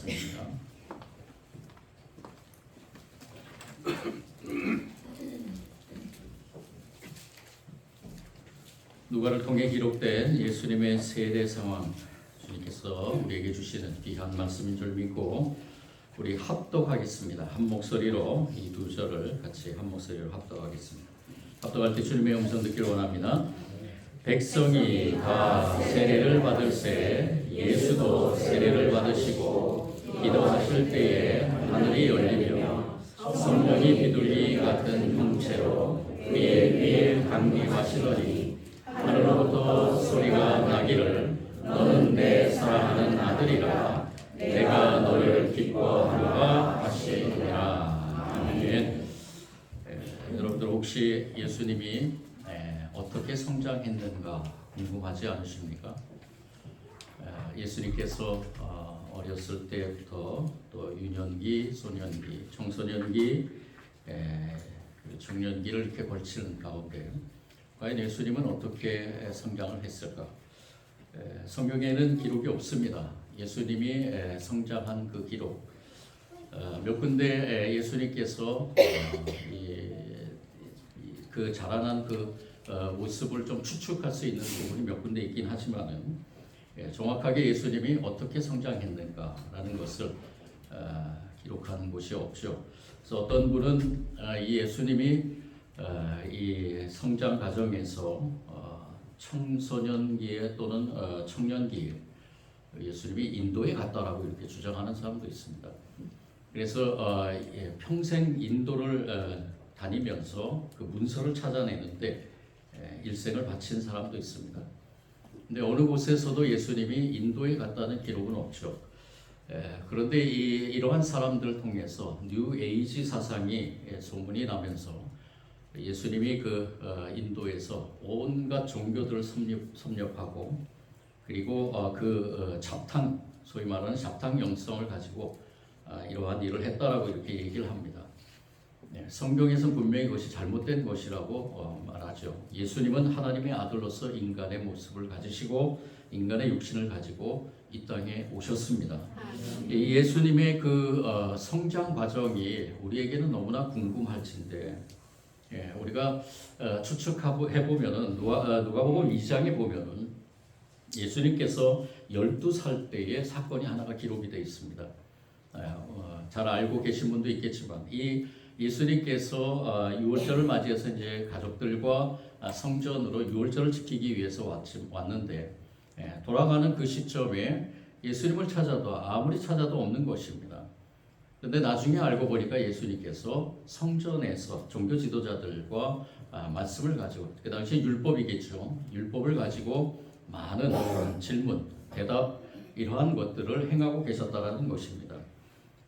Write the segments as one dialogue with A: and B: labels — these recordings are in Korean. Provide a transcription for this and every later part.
A: 말씀입니다. 누가를 통해 기록된 예수님의 세례 상황, 주님께서 우리에게 주시는 귀한 말씀인 줄 믿고 우리 합독하겠습니다. 한 목소리로 이 두 절을 같이 한 목소리로 합독하겠습니다. 합독할 때 주님의 음성 듣기를 원합니다. 백성이 다 세례를 받을새 예수도 세례를 받으시고 기도하실 때에 하늘이 열리며 성령이 비둘기 같은 형체로 그의 귀에 강림하시더니 하늘로부터 소리가 나기를 너는 내 사랑하는 아들이라 내가 너를 기뻐하노라 하시니라. 아멘. 여러분들 혹시 예수님이 어떻게 성장했는가 궁금하지 않으십니까? 예수님께서 어렸을 때부터 또 유년기, 소년기, 청소년기, 중년기를 이렇게 걸치는 가운데 과연 예수님은 어떻게 성장을 했을까? 성경에는 기록이 없습니다. 예수님이 성장한 그 기록 몇 군데 예수님께서 그 자라난 그 모습을 좀 추측할 수 있는 부분이 몇 군데 있긴 하지만은 정확하게 예수님이 어떻게 성장했는가라는 것을 기록하는 곳이 없죠. 그래서 어떤 분은 이 예수님이 이 성장 과정에서 청소년기에 또는 청년기에 예수님이 인도에 갔다라고 이렇게 주장하는 사람도 있습니다. 그래서 평생 인도를 다니면서 그 문서를 찾아내는데 일생을 바친 사람도 있습니다. 근데 어느 곳에서도 예수님이 인도에 갔다는 기록은 없죠. 그런데 이러한 사람들을 통해서 뉴 에이지 사상이 소문이 나면서 예수님이 그 인도에서 온갖 종교들을 섭렵하고 그리고 그 잡탕, 소위 말하는 잡탕 영성을 가지고 이러한 일을 했다라고 이렇게 얘기를 합니다. 성경에서는 분명히 그것이 잘못된 것이라고 말하죠. 예수님은 하나님의 아들로서 인간의 모습을 가지시고 인간의 육신을 가지고 이 땅에 오셨습니다. 예수님의 그 성장 과정이 우리에게는 너무나 궁금할진데 우리가 추측해 보면은 누가복음 2장에 보면은 예수님께서 12살 때의 사건이 하나가 기록이 되어 있습니다. 잘 알고 계신 분도 있겠지만 이 예수님께서 유월절을 맞이해서 이제 가족들과 성전으로 유월절을 지키기 위해서 왔는데 돌아가는 그 시점에 예수님을 찾아도 아무리 찾아도 없는 것입니다. 그런데 나중에 알고 보니까 예수님께서 성전에서 종교 지도자들과 말씀을 가지고 그 당시 율법이겠죠. 율법을 가지고 많은 질문, 대답 이러한 것들을 행하고 계셨다라는 것입니다.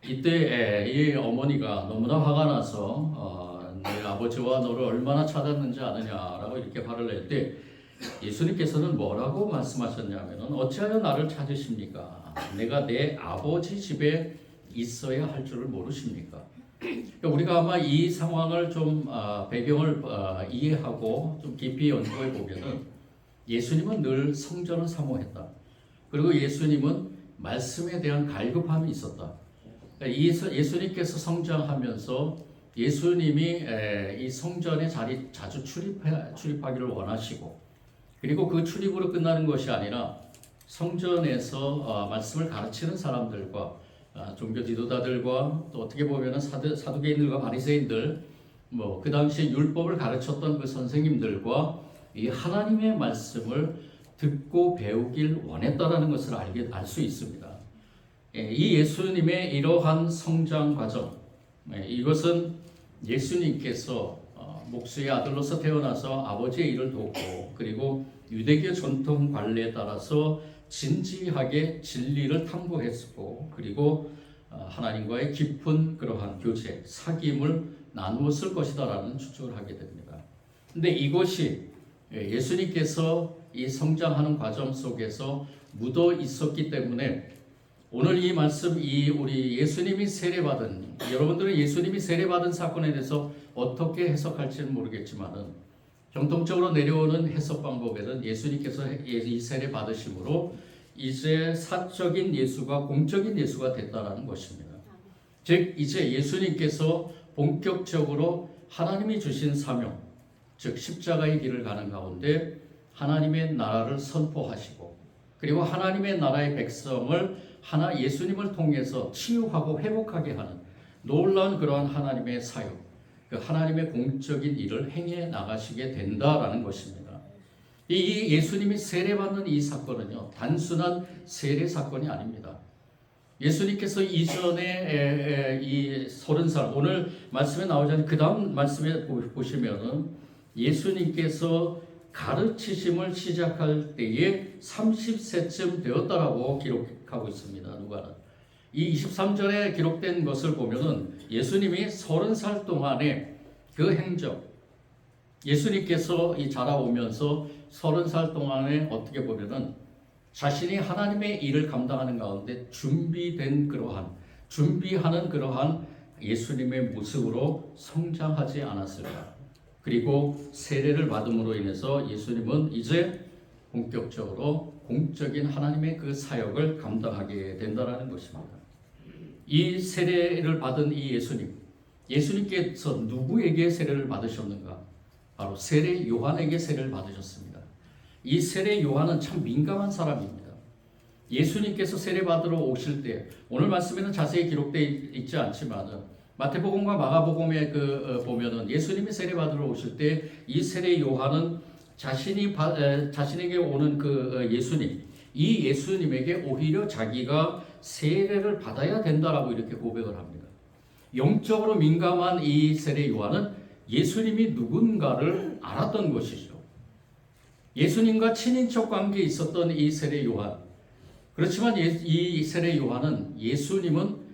A: 이때 이 어머니가 너무나 화가 나서 내 아버지와 너를 얼마나 찾았는지 아느냐라고 이렇게 화를 낼 때 예수님께서는 뭐라고 말씀하셨냐면은 어찌하여 나를 찾으십니까? 내가 내 아버지 집에 있어야 할 줄을 모르십니까? 그러니까 우리가 아마 이 상황을 좀 배경을 이해하고 좀 깊이 연구해 보면은 예수님은 늘 성전을 사모했다. 그리고 예수님은 말씀에 대한 갈급함이 있었다. 예수님께서 성장하면서 예수님이 이 성전의 자리 자주 출입하기를 원하시고 그리고 그 출입으로 끝나는 것이 아니라 성전에서 말씀을 가르치는 사람들과 종교 지도자들과 또 어떻게 보면은 사두개인들과 바리새인들 그 당시에 율법을 가르쳤던 그 선생님들과 이 하나님의 말씀을 듣고 배우길 원했다라는 것을 알 수 있습니다. 이 예수님의 이러한 성장 과정, 이것은 예수님께서 목수의 아들로서 태어나서 아버지의 일을 돕고 그리고 유대교 전통 관례에 따라서 진지하게 진리를 탐구했고 그리고 하나님과의 깊은 그러한 교제, 사귐을 나누었을 것이다라는 추측을 하게 됩니다. 근데 이것이 예수님께서 이 성장하는 과정 속에서 묻어 있었기 때문에 오늘 이 말씀, 우리 예수님이 세례받은, 여러분들은 예수님이 세례받은 사건에 대해서 어떻게 해석할지는 모르겠지만은 정통적으로 내려오는 해석 방법에는 예수님께서 이 세례 받으심으로 이제 사적인 예수가 공적인 예수가 됐다라는 것입니다. 즉 이제 예수님께서 본격적으로 하나님이 주신 사명, 즉 십자가의 길을 가는 가운데 하나님의 나라를 선포하시고 그리고 하나님의 나라의 백성을 예수님을 통해서 치유하고 회복하게 하는 놀라운 그러한 하나님의 사역, 그 하나님의 공적인 일을 행해 나가시게 된다라는 것입니다. 이 예수님이 세례받는 이 사건은요, 단순한 세례 사건이 아닙니다. 예수님께서 이전에 이 30살, 오늘 말씀에 나오지 않은 그 다음 말씀에 보시면은 예수님께서 가르치심을 시작할 때에 30세쯤 되었다라고 기록하고 있습니다. 누가는. 이 23절에 기록된 것을 보면은 예수님이 30살 동안의 그 행적, 예수님께서 이 자라오면서 30살 동안에 어떻게 보면은 자신이 하나님의 일을 감당하는 가운데 준비하는 그러한 예수님의 모습으로 성장하지 않았을까. 그리고 세례를 받음으로 인해서 예수님은 이제 본격적으로 공적인 하나님의 그 사역을 감당하게 된다는 것입니다. 이 세례를 받은 이 예수님께서 누구에게 세례를 받으셨는가? 바로 세례 요한에게 세례를 받으셨습니다. 이 세례 요한은 참 민감한 사람입니다. 예수님께서 세례 받으러 오실 때, 오늘 말씀에는 자세히 기록되어 있지 않지만은 마태복음과 마가복음에 보면은 예수님이 세례 받으러 오실 때 이 세례 요한은 자신에게 오는 이 예수님에게 오히려 자기가 세례를 받아야 된다라고 이렇게 고백을 합니다. 영적으로 민감한 이 세례 요한은 예수님이 누군가를 알았던 것이죠. 예수님과 친인척 관계에 있었던 이 세례 요한. 그렇지만 이 세례 요한은 예수님은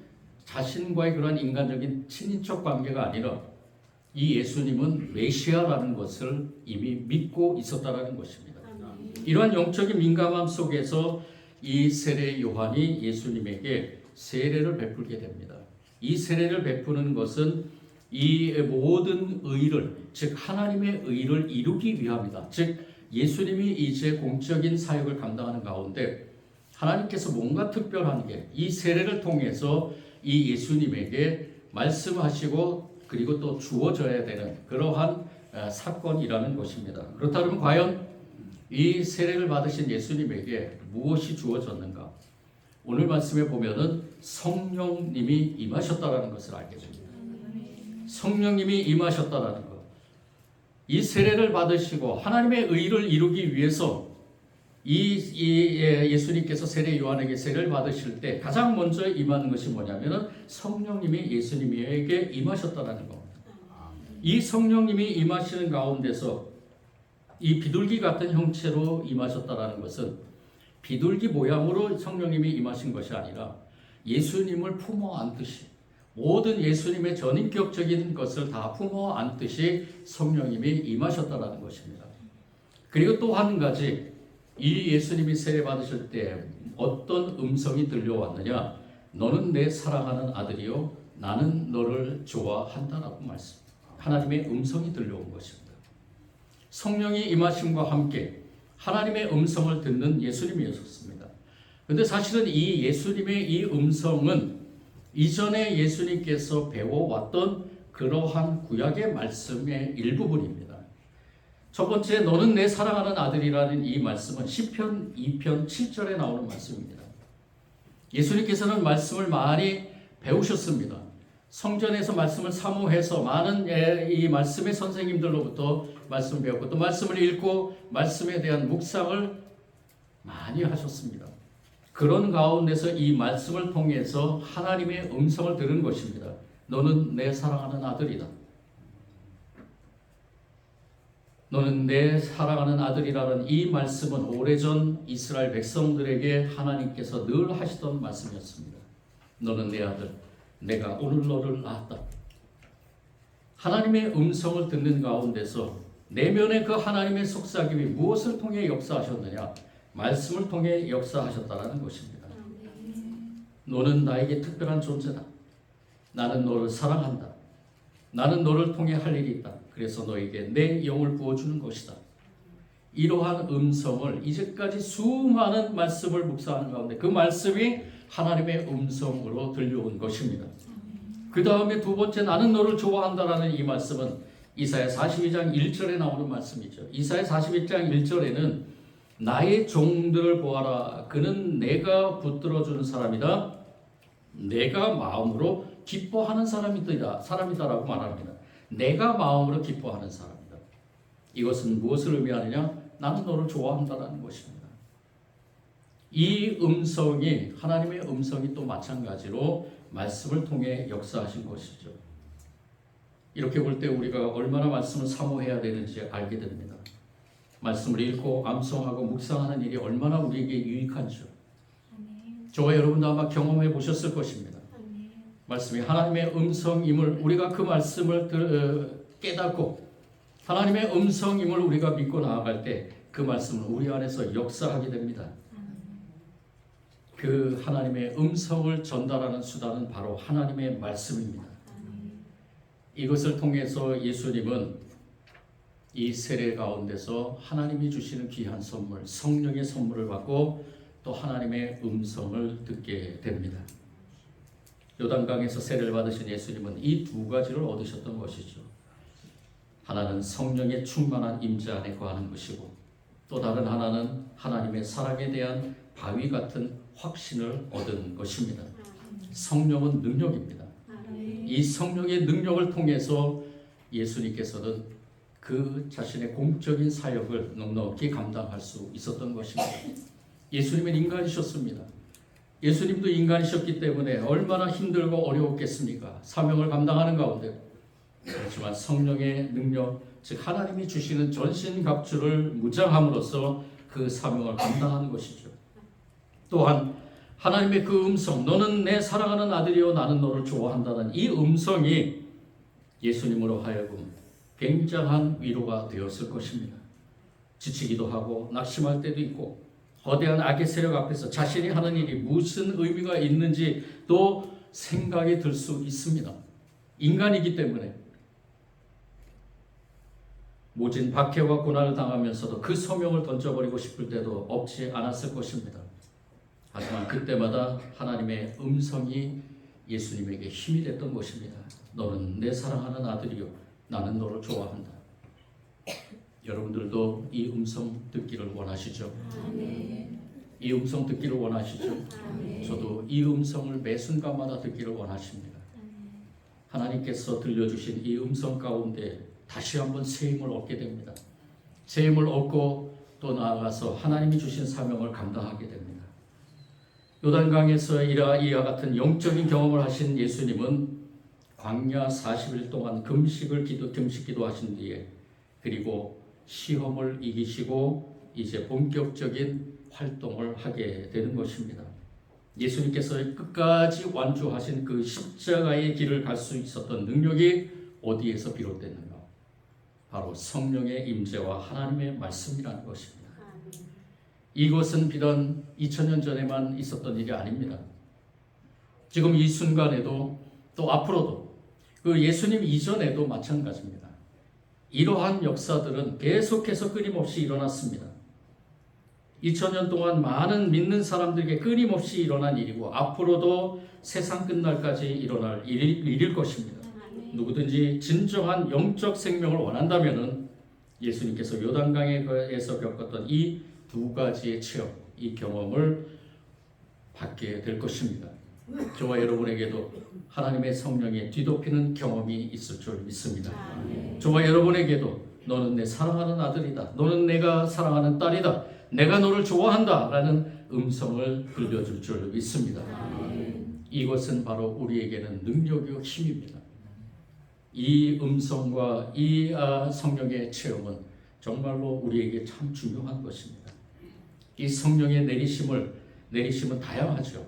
A: 자신과의 그런 인간적인 친인척 관계가 아니라 이 예수님은 메시아라는 것을 이미 믿고 있었다라는 것입니다. 이러한 영적인 민감함 속에서 이 세례 요한이 예수님에게 세례를 베풀게 됩니다. 이 세례를 베푸는 것은 이 모든 의를, 즉 하나님의 의를 이루기 위함이다. 즉 예수님이 이제 공적인 사역을 감당하는 가운데 하나님께서 뭔가 특별한 게 이 세례를 통해서 이 예수님에게 말씀하시고 그리고 또 주어져야 되는 그러한 사건이라는 것입니다. 그렇다면 과연 이 세례를 받으신 예수님에게 무엇이 주어졌는가? 오늘 말씀에 보면은 성령님이 임하셨다라는 것을 알게 됩니다. 성령님이 임하셨다라는 것. 이 세례를 받으시고 하나님의 의를 이루기 위해서 예수님께서 세례 요한에게 세례를 받으실 때 가장 먼저 임하는 것이 뭐냐면은 성령님이 예수님에게 임하셨다라는 겁니다. 이 성령님이 임하시는 가운데서 이 비둘기 같은 형체로 임하셨다라는 것은 비둘기 모양으로 성령님이 임하신 것이 아니라 예수님을 품어 안듯이 모든 예수님의 전인격적인 것을 다 품어 안듯이 성령님이 임하셨다라는 것입니다. 그리고 또 한 가지 이 예수님이 세례 받으실 때 어떤 음성이 들려왔느냐? 너는 내 사랑하는 아들이요 나는 너를 좋아한다라고 말씀. 하나님의 음성이 들려온 것입니다. 성령이 임하심과 함께 하나님의 음성을 듣는 예수님이었습니다. 그런데 사실은 이 예수님의 이 음성은 이전에 예수님께서 배워왔던 그러한 구약의 말씀의 일부분입니다. 첫 번째, 너는 내 사랑하는 아들이라는 이 말씀은 시편 2편 7절에 나오는 말씀입니다. 예수님께서는 말씀을 많이 배우셨습니다. 성전에서 말씀을 사모해서 많은 이 말씀의 선생님들로부터 말씀을 배웠고 또 말씀을 읽고 말씀에 대한 묵상을 많이 하셨습니다. 그런 가운데서 이 말씀을 통해서 하나님의 음성을 들은 것입니다. 너는 내 사랑하는 아들이다. 너는 내 사랑하는 아들이라는 이 말씀은 오래전 이스라엘 백성들에게 하나님께서 늘 하시던 말씀이었습니다. 너는 내 아들, 내가 오늘 너를 낳았다. 하나님의 음성을 듣는 가운데서 내면의 그 하나님의 속삭임이 무엇을 통해 역사하셨느냐? 말씀을 통해 역사하셨다는 것입니다. 너는 나에게 특별한 존재다. 나는 너를 사랑한다. 나는 너를 통해 할 일이 있다. 그래서 너에게 내 영을 부어주는 것이다. 이러한 음성을 이제까지 수많은 말씀을 묵상하는 가운데 그 말씀이 하나님의 음성으로 들려온 것입니다. 그 다음에 두 번째, 나는 너를 좋아한다라는 이 말씀은 이사야 42장 1절에 나오는 말씀이죠. 이사야 41장 1절에는 나의 종들을 보아라. 그는 내가 붙들어주는 사람이다. 내가 마음으로 기뻐하는 사람이다라고 말합니다. 내가 마음으로 기뻐하는 사람이다. 이것은 무엇을 의미하느냐? 나는 너를 좋아한다라는 것입니다. 이 음성이, 하나님의 음성이 또 마찬가지로 말씀을 통해 역사하신 것이죠. 이렇게 볼 때 우리가 얼마나 말씀을 사모해야 되는지 알게 됩니다. 말씀을 읽고 암송하고 묵상하는 일이 얼마나 우리에게 유익한지요. 저와 여러분도 아마 경험해 보셨을 것입니다. 말씀이 하나님의 음성임을, 우리가 그 말씀을 깨닫고 하나님의 음성임을 우리가 믿고 나아갈 때 그 말씀은 우리 안에서 역사하게 됩니다. 그 하나님의 음성을 전달하는 수단은 바로 하나님의 말씀입니다. 이것을 통해서 예수님은 이 세례 가운데서 하나님이 주시는 귀한 선물, 성령의 선물을 받고 또 하나님의 음성을 듣게 됩니다. 요단강에서 세례를 받으신 예수님은 이 두 가지를 얻으셨던 것이죠. 하나는 성령의 충만한 임재 안에 거하는 것이고 또 다른 하나는 하나님의 사랑에 대한 바위 같은 확신을 얻은 것입니다. 성령은 능력입니다. 이 성령의 능력을 통해서 예수님께서는 그 자신의 공적인 사역을 넉넉히 감당할 수 있었던 것입니다. 예수님은 인간이셨습니다. 예수님도 인간이셨기 때문에 얼마나 힘들고 어려웠겠습니까? 사명을 감당하는 가운데. 그렇지만 성령의 능력, 즉 하나님이 주시는 전신갑주를 무장함으로써 그 사명을 감당하는 것이죠. 또한 하나님의 그 음성, 너는 내 사랑하는 아들이요 나는 너를 좋아한다는 이 음성이 예수님으로 하여금 굉장한 위로가 되었을 것입니다. 지치기도 하고 낙심할 때도 있고 거대한 악의 세력 앞에서 자신이 하는 일이 무슨 의미가 있는지 또 생각이 들 수 있습니다. 인간이기 때문에 모진 박해와 고난을 당하면서도 그 소명을 던져버리고 싶을 때도 없지 않았을 것입니다. 하지만 그때마다 하나님의 음성이 예수님에게 힘이 됐던 것입니다. 너는 내 사랑하는 아들이요 나는 너를 좋아한다. 여러분들도 이 음성 듣기를 원하시죠? 아멘. 이 음성 듣기를 원하시죠? 아멘. 저도 이 음성을 매 순간마다 듣기를 원하십니다. 하나님께서 들려주신 이 음성 가운데 다시 한번 새 힘을 얻게 됩니다. 새 힘을 얻고 또 나아가서 하나님이 주신 사명을 감당하게 됩니다. 요단강에서 이와 같은 영적인 경험을 하신 예수님은 광야 40일 동안 금식 기도하신 뒤에 그리고 시험을 이기시고 이제 본격적인 활동을 하게 되는 것입니다. 예수님께서 끝까지 완주하신 그 십자가의 길을 갈 수 있었던 능력이 어디에서 비롯됐는가? 바로 성령의 임재와 하나님의 말씀이라는 것입니다. 이것은 비단 2000년 전에만 있었던 일이 아닙니다. 지금 이 순간에도 또 앞으로도 그 예수님 이전에도 마찬가지입니다. 이러한 역사들은 계속해서 끊임없이 일어났습니다. 2000년 동안 많은 믿는 사람들에게 끊임없이 일어난 일이고 앞으로도 세상 끝날까지 일어날 일일 것입니다. 누구든지 진정한 영적 생명을 원한다면 예수님께서 요단강에서 겪었던 이 두 가지의 체험, 이 경험을 받게 될 것입니다. 저와 여러분에게도 하나님의 성령의 뒤덮이는 경험이 있을 줄 믿습니다. 저와 여러분에게도 너는 내 사랑하는 아들이다. 너는 내가 사랑하는 딸이다. 내가 너를 좋아한다. 라는 음성을 들려줄 줄 믿습니다. 이것은 바로 우리에게는 능력이요 힘입니다. 이 음성과 이 성령의 체험은 정말로 우리에게 참 중요한 것입니다. 이 성령의 내리심은 다양하죠.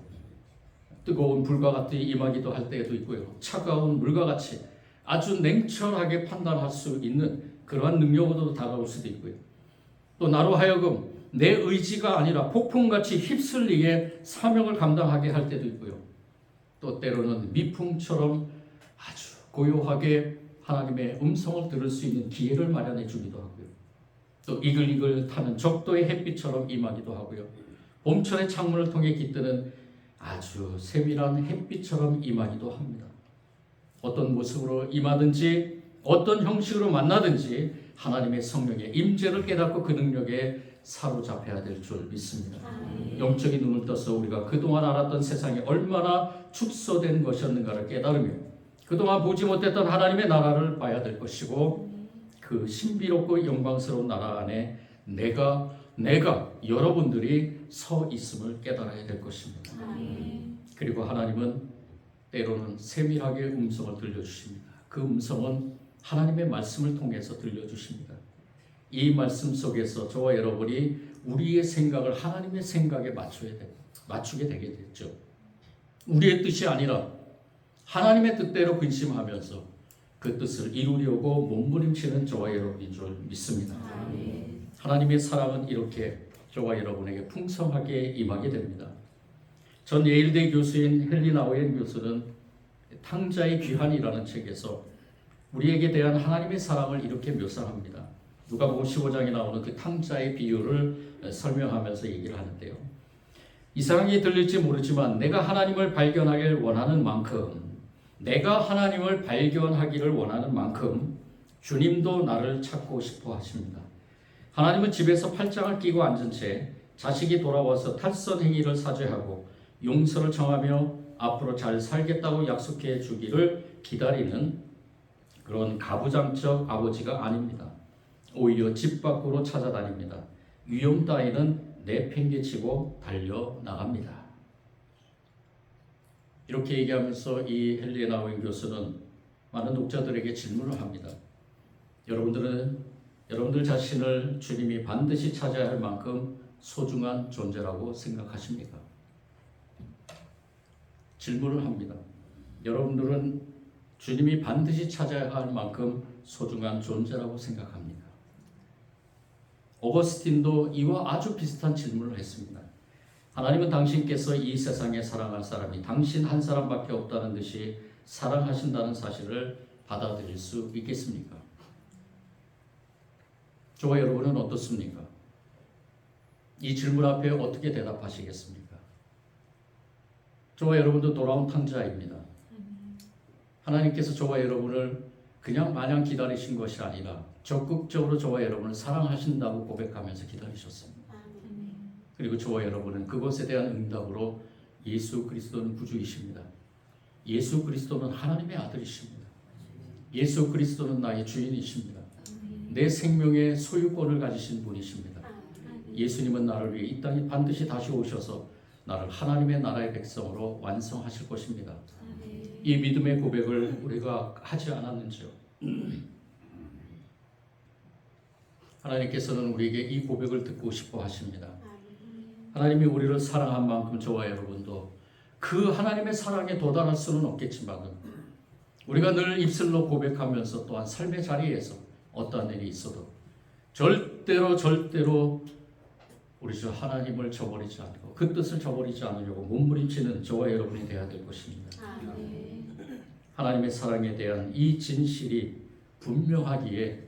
A: 뜨거운 불과 같이 임하기도 할 때도 있고요. 차가운 물과 같이 아주 냉철하게 판단할 수 있는 그러한 능력으로 다가올 수도 있고요. 또 나로 하여금 내 의지가 아니라 폭풍같이 휩쓸리게 사명을 감당하게 할 때도 있고요. 또 때로는 미풍처럼 아주 고요하게 하나님의 음성을 들을 수 있는 기회를 마련해 주기도 하고요. 또 이글이글 타는 적도의 햇빛처럼 임하기도 하고요. 봄철의 창문을 통해 깃드는 아주 세밀한 햇빛처럼 임하기도 합니다. 어떤 모습으로 임하든지 어떤 형식으로 만나든지 하나님의 성령의 임재를 깨닫고 그 능력에 사로잡혀야 될 줄 믿습니다. 영적인 눈을 떠서 우리가 그동안 알았던 세상이 얼마나 축소된 것이었는가를 깨달으며 그동안 보지 못했던 하나님의 나라를 봐야 될 것이고 그 신비롭고 영광스러운 나라 안에 내가 여러분들이 서 있음을 깨달아야 될 것입니다. 그리고 하나님은 때로는 세밀하게 음성을 들려주십니다. 그 음성은 하나님의 말씀을 통해서 들려주십니다. 이 말씀 속에서 저와 여러분이 우리의 생각을 하나님의 생각에 맞추게 되게 됐죠. 우리의 뜻이 아니라 하나님의 뜻대로 근심하면서 그 뜻을 이루려고 몸부림치는 저와 여러분인 줄 믿습니다. 하나님의 사랑은 이렇게 저와 여러분에게 풍성하게 임하게 됩니다. 전 예일대 교수인 헨리 나우엔 교수는 탕자의 귀환이라는 책에서 우리에게 대한 하나님의 사랑을 이렇게 묘사합니다. 누가복음 15장에 나오는 그 탕자의 비유를 설명하면서 얘기를 하는데요. 이상하게 들릴지 모르지만 내가 하나님을 발견하기를 원하는 만큼 주님도 나를 찾고 싶어 하십니다. 하나님은 집에서 팔짱을 끼고 앉은 채 자식이 돌아와서 탈선 행위를 사죄하고 용서를 청하며 앞으로 잘 살겠다고 약속해 주기를 기다리는 그런 가부장적 아버지가 아닙니다. 오히려 집 밖으로 찾아다닙니다. 위험 따위는 내팽개치고 달려나갑니다. 이렇게 얘기하면서 이 헨리 나우엔 교수는 많은 독자들에게 질문을 합니다. 여러분들 자신을 주님이 반드시 찾아야 할 만큼 소중한 존재라고 생각하십니까? 질문을 합니다. 여러분들은 주님이 반드시 찾아야 할 만큼 소중한 존재라고 생각합니까? 오거스틴도 이와 아주 비슷한 질문을 했습니다. 하나님은 당신께서 이 세상에 사랑할 사람이 당신 한 사람밖에 없다는 듯이 사랑하신다는 사실을 받아들일 수 있겠습니까? 저와 여러분은 어떻습니까? 이 질문 앞에 어떻게 대답하시겠습니까? 저와 여러분도 돌아온 탕자입니다. 하나님께서 저와 여러분을 그냥 마냥 기다리신 것이 아니라 적극적으로 저와 여러분을 사랑하신다고 고백하면서 기다리셨습니다. 그리고 저와 여러분은 그것에 대한 응답으로 예수 그리스도는 구주이십니다. 예수 그리스도는 하나님의 아들이십니다. 예수 그리스도는 나의 주인이십니다. 내 생명의 소유권을 가지신 분이십니다. 예수님은 나를 위해 이 땅에 반드시 다시 오셔서 나를 하나님의 나라의 백성으로 완성하실 것입니다. 이 믿음의 고백을 우리가 하지 않았는지요? 하나님께서는 우리에게 이 고백을 듣고 싶어 하십니다. 하나님이 우리를 사랑한 만큼 저와 여러분도 그 하나님의 사랑에 도달할 수는 없겠지만 우리가 늘 입술로 고백하면서 또한 삶의 자리에서 어떠한 일이 있어도 절대로 우리 주 하나님을 저버리지 않고 그 뜻을 저버리지 않으려고 몸부림치는 저와 여러분이 되어야 될 것입니다. 하나님의 사랑에 대한 이 진실이 분명하기에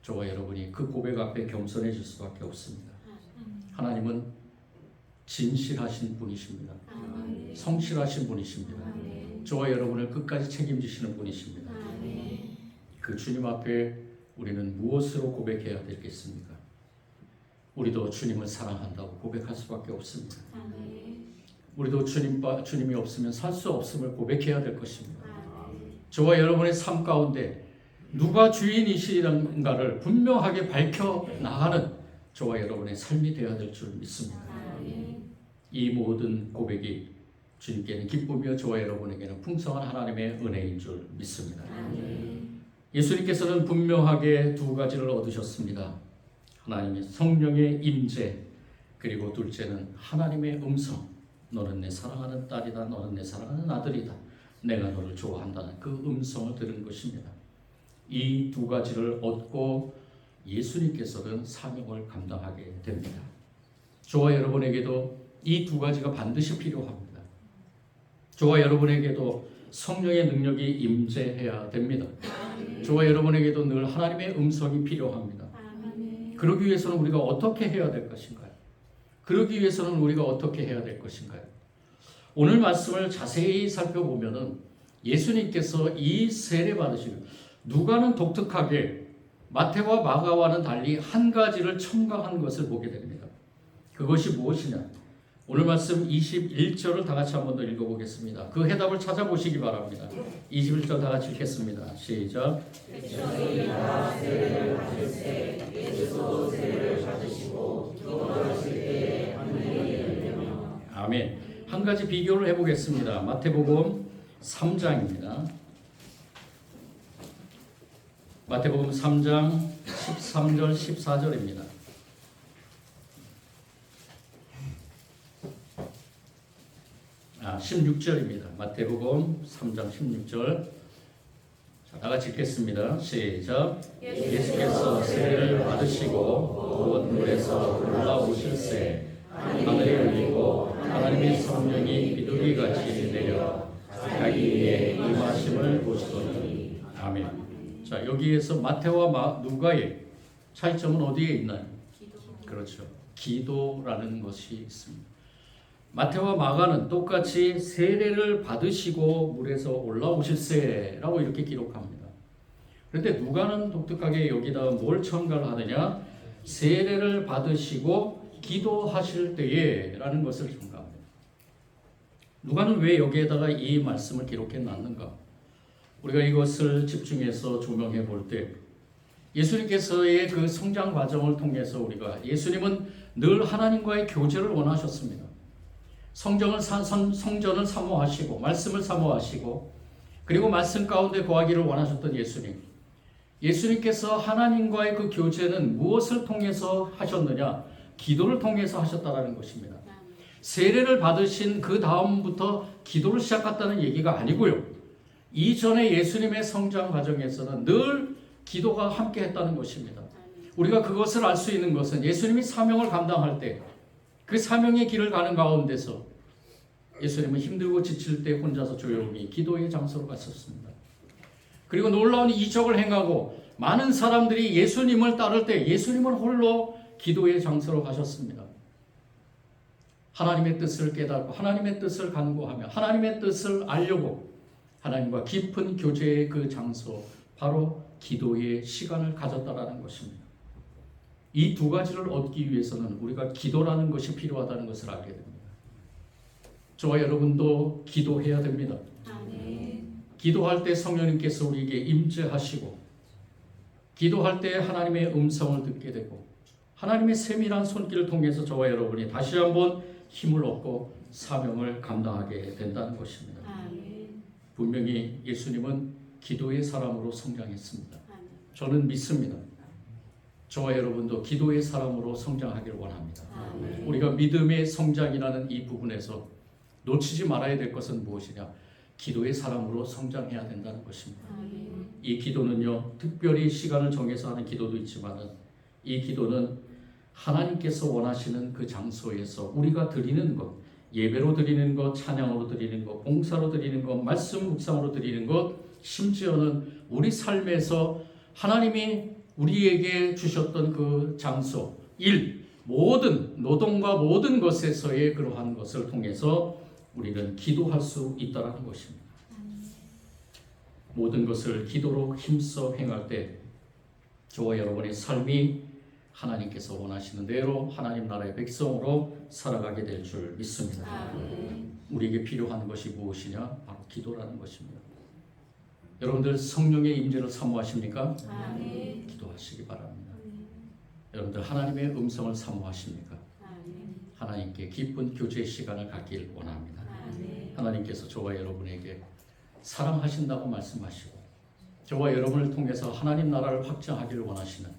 A: 저와 여러분이 그 고백 앞에 겸손해질 수밖에 없습니다. 하나님은 진실하신 분이십니다. 성실하신 분이십니다. 저와 여러분을 끝까지 책임지시는 분이십니다. 그 주님 앞에 우리는 무엇으로 고백해야 되겠습니까? 우리도 주님을 사랑한다고 고백할 수밖에 없습니다. 우리도 주님이 없으면 살 수 없음을 고백해야 될 것입니다. 저와 여러분의 삶 가운데 누가 주인이시는가를 분명하게 밝혀 나가는 저와 여러분의 삶이 되어야 될 줄 믿습니다. 이 모든 고백이 주님께는 기쁨이요 저와 여러분에게는 풍성한 하나님의 은혜인 줄 믿습니다. 예수님께서는 분명하게 두 가지를 얻으셨습니다. 하나님의 성령의 임재, 그리고 둘째는 하나님의 음성. 너는 내 사랑하는 딸이다. 너는 내 사랑하는 아들이다. 내가 너를 좋아한다는 그 음성을 들은 것입니다. 이 두 가지를 얻고 예수님께서는 사명을 감당하게 됩니다. 저와 여러분에게도 이 두 가지가 반드시 필요합니다. 저와 여러분에게도 성령의 능력이 임재해야 됩니다. 저와 여러분에게도 늘 하나님의 음성이 필요합니다. 그러기 위해서는 우리가 어떻게 해야 될 것인가요? 그러기 위해서는 우리가 어떻게 해야 될 것인가요? 오늘 말씀을 자세히 살펴보면은 예수님께서 이 세례 받으시는 누가는 독특하게 마태와 마가와는 달리 한 가지를 첨가한 것을 보게 됩니다. 그것이 무엇이냐? 오늘 말씀 21절을 다 같이 한 번 더 읽어보겠습니다. 그 해답을 찾아보시기 바랍니다. 21절 다 같이 읽겠습니다. 시작. 아멘. 한 가지 비교를 해보겠습니다. 마태복음 3장입니다. 마태복음 3장 13절 14절입니다. 16절입니다. 마태복음 3장 16절. 자, 다 같이 읽겠습니다. 시작. 예수께서 세례를 받으시고 곧 물에서 올라오실새 하늘이 열리고 하나님의 성령이 비둘기같이 내려 자기 위에 임하심을 보시더니. 아멘. 자, 여기에서 마태와 누가의 차이점은 어디에 있나요? 그렇죠. 기도라는 것이 있습니다. 마태와 마가는 똑같이 세례를 받으시고 물에서 올라오실세라고 이렇게 기록합니다. 그런데 누가는 독특하게 여기다 뭘 첨가를 하느냐? 세례를 받으시고 기도하실 때에 라는 것을 첨가합니다. 누가는 왜 여기에다가 이 말씀을 기록해 놨는가? 우리가 이것을 집중해서 조명해 볼 때 예수님께서의 그 성장 과정을 통해서 우리가 예수님은 늘 하나님과의 교제를 원하셨습니다. 성전을 사모하시고 말씀을 사모하시고 그리고 말씀 가운데 거하기를 원하셨던 예수님. 예수님께서 하나님과의 그 교제는 무엇을 통해서 하셨느냐? 기도를 통해서 하셨다는 것입니다. 세례를 받으신 그 다음부터 기도를 시작했다는 얘기가 아니고요. 이전에 예수님의 성장 과정에서는 늘 기도가 함께 했다는 것입니다. 우리가 그것을 알 수 있는 것은 예수님이 사명을 감당할 때 그 사명의 길을 가는 가운데서 예수님은 힘들고 지칠 때 혼자서 조용히 기도의 장소로 갔었습니다. 그리고 놀라운 이적을 행하고 많은 사람들이 예수님을 따를 때 예수님은 홀로 기도의 장소로 가셨습니다. 하나님의 뜻을 깨닫고 하나님의 뜻을 간구하며 하나님의 뜻을 알려고 하나님과 깊은 교제의 그 장소, 바로 기도의 시간을 가졌다라는 것입니다. 이 두 가지를 얻기 위해서는 우리가 기도라는 것이 필요하다는 것을 알게 됩니다. 저와 여러분도 기도해야 됩니다. 아멘. 기도할 때 성령님께서 우리에게 임재하시고 기도할 때 하나님의 음성을 듣게 되고 하나님의 세밀한 손길을 통해서 저와 여러분이 다시 한번 힘을 얻고 사명을 감당하게 된다는 것입니다. 아멘. 분명히 예수님은 기도의 사람으로 성장했습니다. 아멘. 저는 믿습니다. 저와 여러분도 기도의 사람으로 성장하기를 원합니다. 아멘. 우리가 믿음의 성장이라는 이 부분에서 놓치지 말아야 될 것은 무엇이냐? 기도의 사람으로 성장해야 된다는 것입니다. 아멘. 이 기도는요, 특별히 시간을 정해서 하는 기도도 있지만 이 기도는 하나님께서 원하시는 그 장소에서 우리가 드리는 것, 예배로 드리는 것, 찬양으로 드리는 것, 봉사로 드리는 것, 말씀 묵상으로 드리는 것, 심지어는 우리 삶에서 하나님이 우리에게 주셨던 그 장소, 일, 모든 노동과 모든 것에서의 그러한 것을 통해서 우리는 기도할 수 있다는 것입니다. 모든 것을 기도로 힘써 행할 때 저와 여러분의 삶이 하나님께서 원하시는 대로 하나님 나라의 백성으로 살아가게 될 줄 믿습니다. 우리에게 필요한 것이 무엇이냐? 바로 기도라는 것입니다. 여러분들 성령의 임재를 사모하십니까? 아멘. 기도하시기 바랍니다. 아멘. 여러분들 하나님의 음성을 사모하십니까? 아멘. 하나님께 깊은 교제 시간을 갖길 원합니다. 아멘. 하나님께서 저와 여러분에게 사랑하신다고 말씀하시고 저와 여러분을 통해서 하나님 나라를 확장하기를 원하시는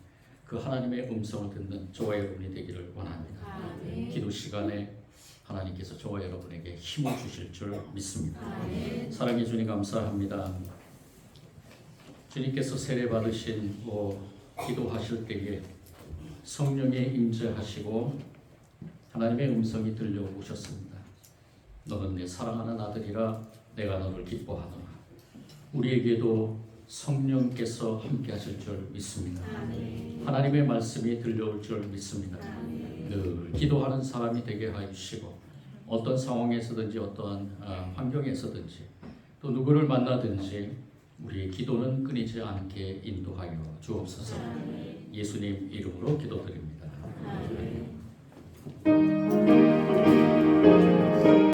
A: 그 하나님의 음성을 듣는 저와 여러분이 되기를 원합니다. 아멘. 기도 시간에 하나님께서 저와 여러분에게 힘을 주실 줄 믿습니다. 아멘. 사랑해 주님 감사합니다. 주님께서 세례 받으신 기도하실 때에 성령에 임재하시고 하나님의 음성이 들려오셨습니다. 너는 내 사랑하는 아들이라 내가 너를 기뻐하노라. 우리에게도 성령께서 함께 하실 줄 믿습니다.
B: 아멘.
A: 하나님의 말씀이 들려올 줄 믿습니다.
B: 아멘.
A: 늘 기도하는 사람이 되게 하여 주시고 어떤 상황에서든지 어떠한 환경에서든지 또 누구를 만나든지 우리의 기도는 끊이지 않게 인도하여 주옵소서.
B: 아멘.
A: 예수님 이름으로 기도드립니다.
B: 아멘.